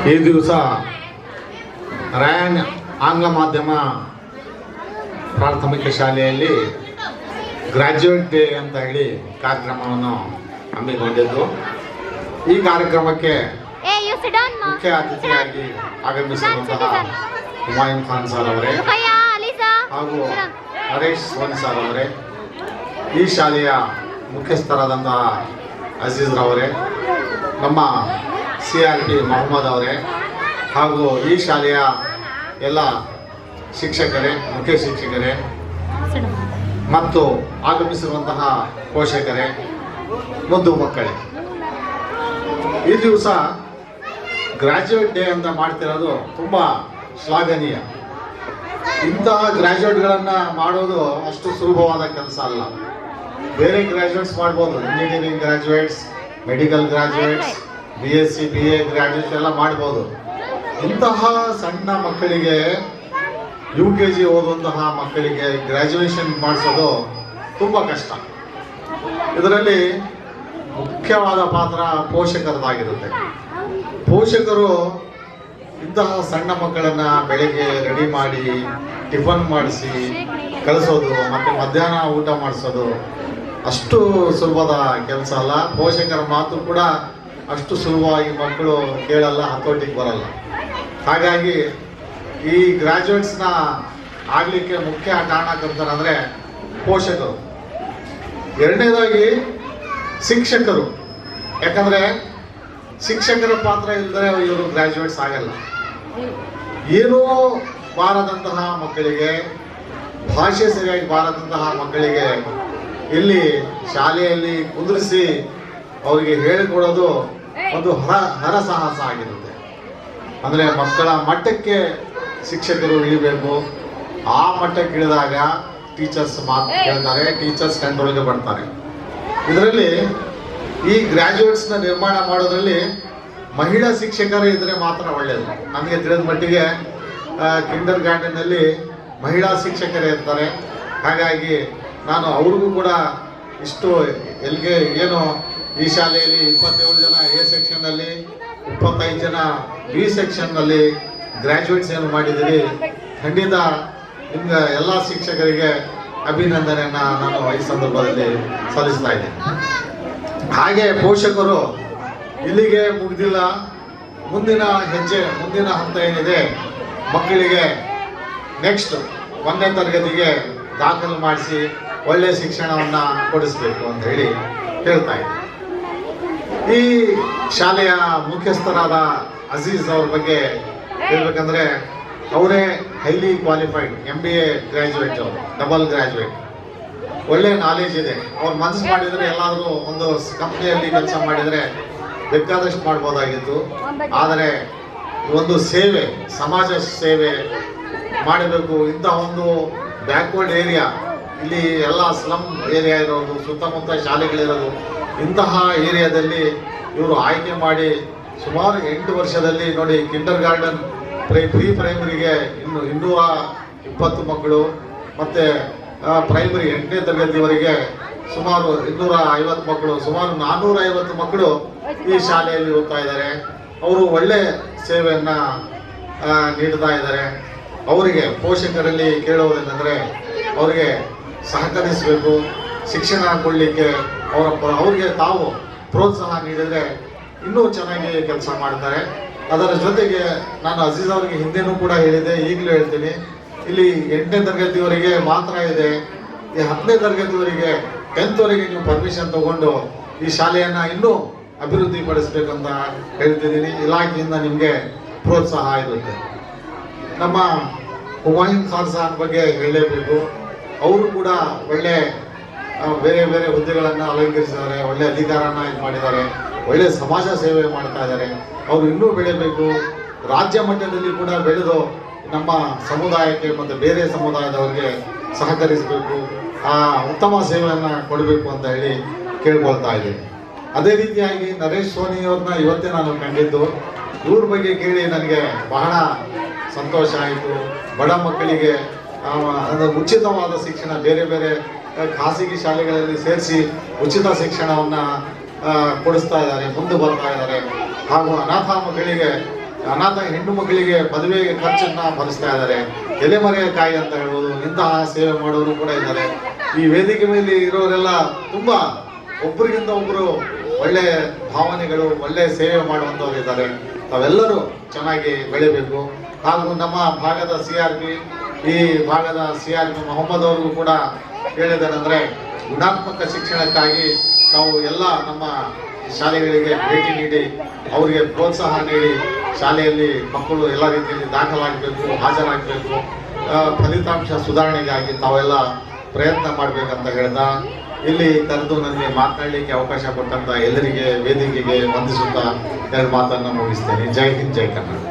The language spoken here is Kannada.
ಈ ದಿವಸ ರಾಯನ್ ಆಂಗ್ಲ ಮಾಧ್ಯಮ ಪ್ರಾಥಮಿಕ ಶಾಲೆಯಲ್ಲಿ ಗ್ರಾಜ್ಯುಯೇಟ್ ಡೇ ಅಂತ ಹೇಳಿ ಕಾರ್ಯಕ್ರಮವನ್ನು ಹಮ್ಮಿಕೊಂಡಿದ್ದು. ಈ ಕಾರ್ಯಕ್ರಮಕ್ಕೆ ಮುಖ್ಯ ಅತಿಥಿಯಾಗಿ ಆಗಮಿಸಿರುವಂತಹ ಹುಮಾಯೂನ್ ಖಾನ್ ಸರ್ ಅವರೇ ಹಾಗೂ ಹರೀಶ್ ಸೋನಿ ಸರ್ ಅವರೇ, ಈ ಶಾಲೆಯ ಮುಖ್ಯಸ್ಥರಾದಂತಹ ಅಜೀಜ್ ರವರೇ, ನಮ್ಮ CRP ಮೊಹಮ್ಮದ್ ಅವರೇ ಹಾಗೂ ಈ ಶಾಲೆಯ ಎಲ್ಲ ಶಿಕ್ಷಕರೇ, ಮುಖ್ಯ ಶಿಕ್ಷಕರೇ ಮತ್ತು ಆಗಮಿಸಿರುವಂತಹ ಪೋಷಕರೇ, ಮುದ್ದು ಮಕ್ಕಳೇ, ಈ ದಿವಸ ಗ್ರಾಜ್ಯುಯೇಟ್ ಡೇ ಅಂತ ಮಾಡ್ತಿರೋದು ತುಂಬ ಶ್ಲಾಘನೀಯ. ಇಂತಹ ಗ್ರಾಜ್ಯುಯೇಟ್ಗಳನ್ನು ಮಾಡೋದು ಅಷ್ಟು ಸುಲಭವಾದ ಕೆಲಸ ಅಲ್ಲ. ಬೇರೆ ಗ್ರಾಜ್ಯುಯೇಟ್ಸ್ ಮಾಡ್ಬೋದು, engineering graduates, medical graduates, BSc BA graduates ಎಲ್ಲ ಮಾಡ್ಬೋದು. ಇಂತಹ ಸಣ್ಣ ಮಕ್ಕಳಿಗೆ UKG ಓದುವಂತಹ ಮಕ್ಕಳಿಗೆ ಗ್ರ್ಯಾಜುಯೇಷನ್ ಮಾಡಿಸೋದು ತುಂಬ ಕಷ್ಟ. ಇದರಲ್ಲಿ ಮುಖ್ಯವಾದ ಪಾತ್ರ ಪೋಷಕರದಾಗಿರುತ್ತೆ. ಪೋಷಕರು ಇಂತಹ ಸಣ್ಣ ಮಕ್ಕಳನ್ನು ಬೆಳಗ್ಗೆ ರೆಡಿ ಮಾಡಿ ಟಿಫನ್ ಮಾಡಿಸಿ ಕಳಿಸೋದು ಮತ್ತು ಮಧ್ಯಾಹ್ನ ಊಟ ಮಾಡಿಸೋದು ಅಷ್ಟು ಸುಲಭದ ಕೆಲಸ ಅಲ್ಲ. ಪೋಷಕರ ಮಾತು ಕೂಡ ಅಷ್ಟು ಸುಲಭವಾಗಿ ಮಕ್ಕಳು ಕೇಳಲ್ಲ, ಹತೋಟಿಗೆ ಬರಲ್ಲ. ಹಾಗಾಗಿ ಈ ಗ್ರಾಜ್ಯುಯೇಟ್ಸ್ನ ಆಗಲಿಕ್ಕೆ ಮುಖ್ಯ ಕಾರಣಕರ್ತರಂದರೆ ಪೋಷಕರು. ಎರಡನೇದಾಗಿ ಶಿಕ್ಷಕರು, ಯಾಕಂದರೆ ಶಿಕ್ಷಕರ ಪಾತ್ರ ಇಲ್ಲದೆ ಇವರು ಗ್ರಾಜ್ಯುಯೇಟ್ಸ್ ಆಗಲ್ಲ. ಏನೂ ಬಾರದಂತಹ ಮಕ್ಕಳಿಗೆ, ಭಾಷೆ ಸರಿಯಾಗಿ ಬಾರದಂತಹ ಮಕ್ಕಳಿಗೆ ಇಲ್ಲಿ ಶಾಲೆಯಲ್ಲಿ ಕುಂದಿರಿಸಿ ಅವರಿಗೆ ಹೇಳಿಕೊಡೋದು ಒಂದು ಹರಸಾಹಸ ಆಗಿರುತ್ತೆ. ಅಂದರೆ ಮಕ್ಕಳ ಮಟ್ಟಕ್ಕೆ ಶಿಕ್ಷಕರು ಇಳಿಬೇಕು. ಆ ಮಟ್ಟಕ್ಕೆ ಇಳಿದಾಗ ಟೀಚರ್ಸ್ ಮಾತು ಕೇಳ್ತಾರೆ, ಟೀಚರ್ಸ್ ಕಂಟ್ರೋಲ್ಗೆ ಬರ್ತಾರೆ. ಇದರಲ್ಲಿ ಈ ಗ್ರ್ಯಾಜುಯೇಟ್ಸ್ನ ನಿರ್ಮಾಣ ಮಾಡೋದ್ರಲ್ಲಿ ಮಹಿಳಾ ಶಿಕ್ಷಕರು ಇದ್ದರೆ ಮಾತ್ರ ಒಳ್ಳೆಯದು. ನನಗೆ ತಿಳಿದ ಮಟ್ಟಿಗೆ ಕಿಂಡರ್ ಗಾರ್ಡನ್ನಲ್ಲಿ ಮಹಿಳಾ ಶಿಕ್ಷಕರೇ ಇರ್ತಾರೆ. ಹಾಗಾಗಿ ನಾನು ಅವ್ರಿಗೂ ಕೂಡ ಇಷ್ಟು ಎಲ್ಲಿಗೆ ಏನು ಈ ಶಾಲೆಯಲ್ಲಿ 27 ಜನ A ಸೆಕ್ಷನ್ನಲ್ಲಿ, 25 ಜನ B ಸೆಕ್ಷನ್ನಲ್ಲಿ ಗ್ರ್ಯಾಜುಯೇಟ್ಸ್ ಏನು ಮಾಡಿದ್ದೀರಿ, ಖಂಡಿತ ನಿಮ್ಗೆ ಎಲ್ಲ ಶಿಕ್ಷಕರಿಗೆ ಅಭಿನಂದನೆಯನ್ನು ನಾನು ಈ ಸಂದರ್ಭದಲ್ಲಿ ಸಲ್ಲಿಸ್ತಾ ಇದ್ದೇನೆ. ಹಾಗೆ ಪೋಷಕರು ಇಲ್ಲಿಗೆ ಮುಗಿದಿಲ್ಲ. ಮುಂದಿನ ಹೆಜ್ಜೆ, ಮುಂದಿನ ಹಂತ ಏನಿದೆ, ಮಕ್ಕಳಿಗೆ ನೆಕ್ಸ್ಟ್ 1ನೇ ತರಗತಿಗೆ ದಾಖಲು ಮಾಡಿಸಿ ಒಳ್ಳೆಯ ಶಿಕ್ಷಣವನ್ನು ಕೊಡಿಸ್ಬೇಕು ಅಂತ ಹೇಳಿ ಹೇಳ್ತಾ ಇದ್ದೀನಿ. ಈ ಶಾಲೆಯ ಮುಖ್ಯಸ್ಥರಾದ ಅಜೀಜ್ ಅವ್ರ ಬಗ್ಗೆ ಹೇಳ್ಬೇಕಂದ್ರೆ, ಅವರೇ ಹೈಲಿ ಕ್ವಾಲಿಫೈಡ್ MBA ಗ್ರ್ಯಾಜುಯೇಟ್, ಅವರು ಡಬಲ್ ಗ್ರ್ಯಾಜುಯೇಟ್, ಒಳ್ಳೆ ನಾಲೆಜ್ ಇದೆ. ಅವ್ರು ಮನಸ್ಸು ಮಾಡಿದರೆ ಎಲ್ಲಾದರೂ ಒಂದು ಕಂಪ್ನಿಯಲ್ಲಿ ಕೆಲಸ ಮಾಡಿದರೆ ಬೇಕಾದಷ್ಟು ಮಾಡ್ಬೋದಾಗಿತ್ತು. ಆದರೆ ಒಂದು ಸೇವೆ, ಸಮಾಜ ಸೇವೆ ಮಾಡಬೇಕು. ಇಂಥ ಒಂದು ಬ್ಯಾಕ್ವರ್ಡ್ ಏರಿಯಾ, ಇಲ್ಲಿ ಎಲ್ಲ ಸ್ಲಮ್ ಏರಿಯಾ ಇರೋದು, ಸುತ್ತಮುತ್ತ ಶಾಲೆಗಳಿರೋದು, ಇಂತಹ ಏರಿಯಾದಲ್ಲಿ ಇವರು ಆಯ್ಕೆ ಮಾಡಿ ಸುಮಾರು 8 ವರ್ಷದಲ್ಲಿ ನೋಡಿ, ಕಿಂಡರ್ ಗಾರ್ಡನ್ ಪ್ರೀ ಪ್ರೈಮರಿಗೆ 220 ಮಕ್ಕಳು, ಮತ್ತು ಪ್ರೈಮರಿ 8ನೇ ತರಗತಿವರೆಗೆ ಸುಮಾರು 250 ಮಕ್ಕಳು, ಸುಮಾರು 450 ಮಕ್ಕಳು ಈ ಶಾಲೆಯಲ್ಲಿ ಓದ್ತಾ ಇದ್ದಾರೆ. ಅವರು ಒಳ್ಳೆ ಸೇವೆಯನ್ನು ನೀಡ್ತಾ ಇದ್ದಾರೆ. ಅವರಿಗೆ ಪೋಷಕರಲ್ಲಿ ಕೇಳುವುದೇನೆಂದರೆ, ಅವರಿಗೆ ಸಹಕರಿಸಬೇಕು. ಶಿಕ್ಷಣ ಕೊಡಲಿಕ್ಕೆ ಅವ್ರಿಗೆ ತಾವು ಪ್ರೋತ್ಸಾಹ ನೀಡಿದರೆ ಇನ್ನೂ ಚೆನ್ನಾಗಿ ಕೆಲಸ ಮಾಡ್ತಾರೆ. ಅದರ ಜೊತೆಗೆ ನಾನು ಅಜೀಜ್ ಅವರಿಗೆ ಹಿಂದೆನೂ ಕೂಡ ಹೇಳಿದೆ, ಈಗಲೂ ಹೇಳ್ತೀನಿ, ಇಲ್ಲಿ 8ನೇ ತರಗತಿವರೆಗೆ ಮಾತ್ರ ಇದೆ. ಈ 10ನೇ ತರಗತಿವರೆಗೆ 10th ನೀವು ಪರ್ಮಿಷನ್ ತಗೊಂಡು ಈ ಶಾಲೆಯನ್ನು ಇನ್ನೂ ಅಭಿವೃದ್ಧಿ ಪಡಿಸಬೇಕಂತ ಹೇಳ್ತಿದ್ದೀನಿ. ಇಲಾಖೆಯಿಂದ ನಿಮಗೆ ಪ್ರೋತ್ಸಾಹ ಇರುತ್ತೆ. ನಮ್ಮ ಹುಮಾಯೂನ್ ಖಾನ್ ಸಾರ್ ಬಗ್ಗೆ ಹೇಳಲೇಬೇಕು. ಅವರು ಕೂಡ ಒಳ್ಳೆ ಬೇರೆ ಬೇರೆ ಹುದ್ದೆಗಳನ್ನು ಅಲಂಕರಿಸಿದ್ದಾರೆ, ಒಳ್ಳೆ ಅಧಿಕಾರನ ಇದು ಮಾಡಿದ್ದಾರೆ, ಒಳ್ಳೆ ಸಮಾಜ ಸೇವೆ ಮಾಡ್ತಾ ಇದ್ದಾರೆ. ಅವರು ಇನ್ನೂ ಬೆಳೆಯಬೇಕು. ರಾಜ್ಯ ಮಟ್ಟದಲ್ಲಿ ಕೂಡ ಬೆಳೆದು ನಮ್ಮ ಸಮುದಾಯಕ್ಕೆ ಮತ್ತು ಬೇರೆ ಸಮುದಾಯದವರಿಗೆ ಸಹಕರಿಸಬೇಕು, ಉತ್ತಮ ಸೇವೆಯನ್ನು ಕೊಡಬೇಕು ಅಂತ ಹೇಳಿ ಕೇಳ್ಕೊಳ್ತಾ ಇದ್ದೀನಿ. ಅದೇ ರೀತಿಯಾಗಿ ನರೇಶ್ ಸೋನಿ ಅವ್ರನ್ನ ಇವತ್ತೇ ನಾನು ಕಂಡಿದ್ದು. ಇವ್ರ ಬಗ್ಗೆ ಕೇಳಿ ನನಗೆ ಬಹಳ ಸಂತೋಷ ಆಯಿತು. ಬಡ ಮಕ್ಕಳಿಗೆ ಉಚಿತವಾದ ಶಿಕ್ಷಣ, ಬೇರೆ ಬೇರೆ ಖಾಸಗಿ ಶಾಲೆಗಳಲ್ಲಿ ಸೇರಿಸಿ ಉಚಿತ ಶಿಕ್ಷಣವನ್ನು ಕೊಡಿಸ್ತಾ ಇದ್ದಾರೆ, ಮುಂದೆ ಬರ್ತಾ ಇದ್ದಾರೆ. ಹಾಗೂ ಅನಾಥ ಮಕ್ಕಳಿಗೆ ಅನಾಥ ಹೆಣ್ಣು ಮಕ್ಕಳಿಗೆ ಮದುವೆಗೆ ಖರ್ಚನ್ನ ಭರಿಸ್ತಾ ಇದ್ದಾರೆ. ಎಲೆಮರೆಕಾಯಿ ಅಂತ ಹೇಳ್ಬೋದು, ಇಂತಹ ಸೇವೆ ಮಾಡೋರು ಕೂಡ ಇದ್ದಾರೆ. ಈ ವೇದಿಕೆ ಮೇಲೆ ಇರೋರೆಲ್ಲ ತುಂಬಾ ಒಬ್ಬರಿಗಿಂತ ಒಬ್ಬರು ಒಳ್ಳೆ ಭಾವನೆಗಳು, ಒಳ್ಳೆ ಸೇವೆ ಮಾಡುವಂಥವ್ರು ಇದ್ದಾರೆ. ತಾವೆಲ್ಲರೂ ಚೆನ್ನಾಗಿ ಬೆಳಿಬೇಕು. ಹಾಗೂ ನಮ್ಮ ಭಾಗದ CRP, ಈ ಭಾಗದ CRP ಮೊಹಮ್ಮದ್ ಅವ್ರಿಗೂ ಕೂಡ ಹೇಳಿದಾರಂದ್ರೆ, ಗುಣಾತ್ಮಕ ಶಿಕ್ಷಣಕ್ಕಾಗಿ ನಾವು ಎಲ್ಲ ನಮ್ಮ ಶಾಲೆಗಳಿಗೆ ಭೇಟಿ ನೀಡಿ ಅವರಿಗೆ ಪ್ರೋತ್ಸಾಹ ನೀಡಿ ಶಾಲೆಯಲ್ಲಿ ಮಕ್ಕಳು ಎಲ್ಲ ರೀತಿಯಲ್ಲಿ ದಾಖಲಾಗಬೇಕು, ಹಾಜರಾಗಬೇಕು, ಫಲಿತಾಂಶ ಸುಧಾರಣೆಗಾಗಿ ತಾವೆಲ್ಲ ಪ್ರಯತ್ನ ಮಾಡಬೇಕಂತ ಹೇಳ್ದ ಇಲ್ಲಿ ಕರೆದು ನನಗೆ ಮಾತನಾಡಲಿಕ್ಕೆ ಅವಕಾಶ ಕೊಟ್ಟಂತ ಎಲ್ಲರಿಗೆ ವೇದಿಕೆಗೆ ವಂದಿಸುತ್ತಾ ಎರಡು ಮಾತನ್ನು ಮುಗಿಸ್ತೇನೆ. ಜೈ ಹಿಂದ್, ಜೈ ಕನ್ನಡ.